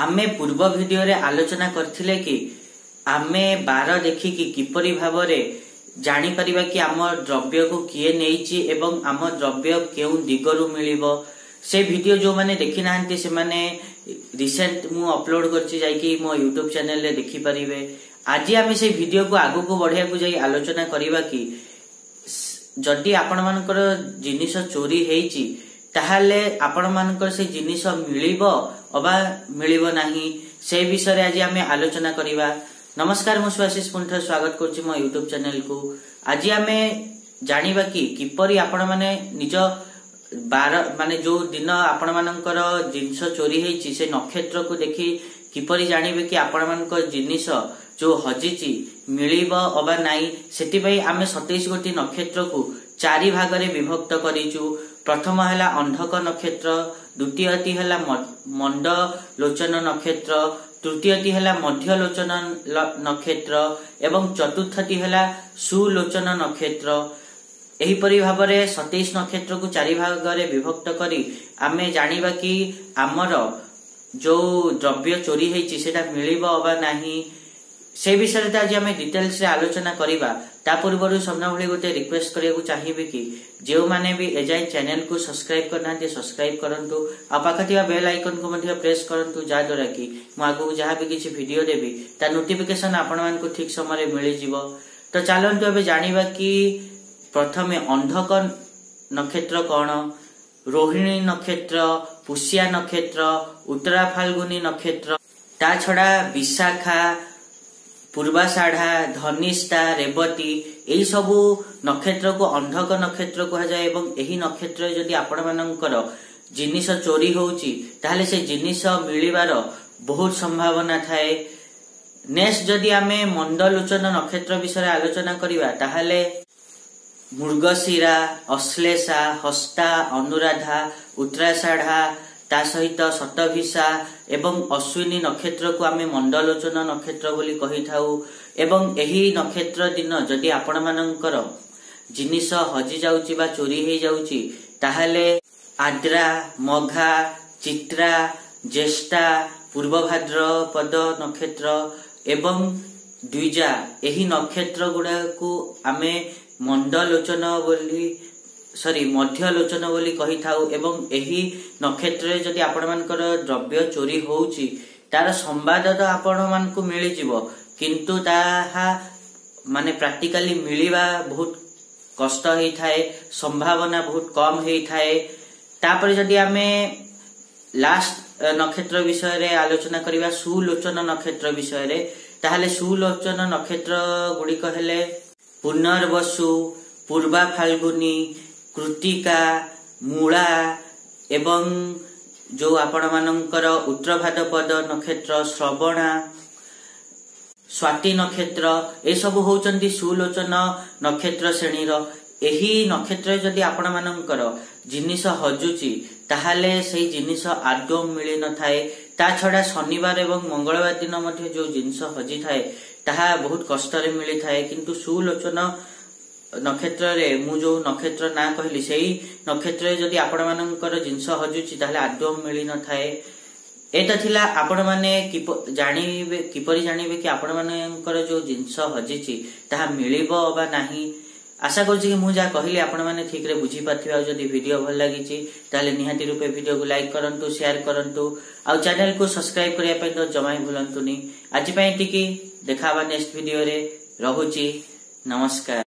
आमे पूर्व वीडियो रे आलोचना करथिले कि आमे बार देखिकी किपरि भाबरे जानी परिबा कि आम द्रव्य को किए नेइची एवं आम द्रव्य केउ दिगरु मिलिबो। से वीडियो जो माने देखि नाहंती से माने रिसेंट मु अपलोड करछि जाईकी मो YouTube चैनल रे देखि परिबे। आज आमे से वीडियो को आगु को बढ़िया को जाई आलोचना करिबा कि जदि आपण मानकर जिनिस चोरी हेइची ताहाले आपण मानकर से जिनिस मिलिबो अबा मिलिबो नाही से विषय रे आज आमे आलोचना करिबा। नमस्कार मु सुआशीष पुंठ स्वागत करछि मो YouTube चैनल को। आज आमे जानिबा कि किपरि आपण माने निज बार माने जो दिन आपण मानकर जिनिस चोरी हेइची से नक्षत्र को देखि किपरि जानिबे कि आपण मानकर जिनिस जो हजिची मिलिबो अबा नाही। सेति पई आमे 27 गोटी नक्षत्र को चारि भाग रे विभक्त करिचु। प्रथम हला अंधक नक्षत्र, द्वितीयति हला मंडलोचन नक्षत्र, तृतीयति हला मध्यलोचन नक्षत्र एवं चतुर्थति हला सुलोचन नक्षत्र। एही परि भाबरे 27 नक्षत्र को चारि भाग रे विभक्त करी आमे जानिबा कि हमर जो द्रव्य चोरी हेइची सेटा मिलिबो अबा नाही से विषय रे आज आमे डिटेल्स रे आलोचना करिबा। ता पूर्वरु सबना भली गोटे रिक्वेस्ट करिया को चाहिबे कि जेउ माने भी एजाई चैनल को सब्सक्राइब करनाते सब्सक्राइब करंतु आ पाखतिया बेल आइकन को मध्ये प्रेस करंतु जा द्वारा कि मु आगु जहा भी किछि वीडियो देबी ता नोटिफिकेशन आपण मान को ठीक समय रे मिलि जिवो। तो चलंतु एबे जानिबा कि प्रथमे अंधक नक्षत्र कोन, रोहिणी नक्षत्र, पुष्या नक्षत्र, उत्तरा फाल्गुनी नक्षत्र, ता छडा विशाखा, पूर्वाषाढ़ा, धनिष्ठा, रेवती एई सबु नक्षत्र को अंधक नक्षत्र कहा जाए। एवं एही नक्षत्र जदि आपण मानकर जिनिस चोरी होउची ताहले से जिनिस मिलिबार बहुत संभावना थाए। नेक्स्ट जदि आमे मंडलोचन नक्षत्र विषय आलोचना करिबा ताहले मृगशिरा, अश्लेषा, हस्ता, अनुराधा, उत्तराषाढ़ा ता सहित शतभिषा एवं अश्विनी नक्षत्र को आमे मंडलोचन नक्षत्र बोली कहि थाउ। एवं एही नक्षत्र दिन जदि आपण मानकर जिनिस हजि जाउची बा चोरी हे जाउची ताहाले आद्रा, मघा, चित्रा, ज्येष्ठा, पूर्वभाद्रपद नक्षत्र एवं द्विजा एही नक्षत्र गुडा को आमे मंडलोचन बोली मध्यलोचन बोली कहि थाउ। एवं एही नक्षत्र जदि आपण मानकर द्रव्य चोरी होउची तार संवाद तो आपण मान को मिलि जिवो किंतु ताहा माने प्रैक्टिकली मिलिबा बहुत कष्ट हेइ थाए, संभावना बहुत कम हेइ थाए। तापर जदि आमे लास्ट नक्षत्र विषय रे आलोचना करिबा सुलोचन नक्षत्र विषय रे ताहाले सुलोचन नक्षत्र गुडी कहले पुनर्वसु, पूर्वा फाल्गुनी, कृतिका, मूला एवं जो आपण मानकर उत्तर भाद्रपद नक्षत्र, श्रवणा, स्वाति नक्षत्र ए सब होचंती सुलोचन नक्षत्र श्रेणी रो। एही नक्षत्र जदि आपण मानकर जिनिस हजुची ताहाले सेही जिनिस आदौ मिलि न थाए। ता छडा शनिवार एवं मंगलवार दिन मध्ये जो जिनिस हजि थाए ताहा बहुत कष्ट रे मिलि थाए किंतु सुलोचन नक्षत्र रे मु जो नक्षत्र ना कहली सेही नक्षत्र जदि आपण मानकर जिंस हजुची ताहले आदौ मिलि न थाए। एटा थिला आपण माने किपरि जानिबे कि आपण मानकर जो जिंस हजिची ताहा मिलिबो अबा नाही। आशा करछि कि मु जा कहली आपण माने ठीक रे बुझी पाथिबा। जदि वीडियो भल लागिची ताहले निहाती रूपे वीडियो को लाइक करंतु, शेयर करंतु आ चैनल को सब्सक्राइब करिया पय तो जमाई भूलंतुनी। आज पय टिकी देखाबा नेक्स्ट वीडियो रे। रहुची नमस्कार।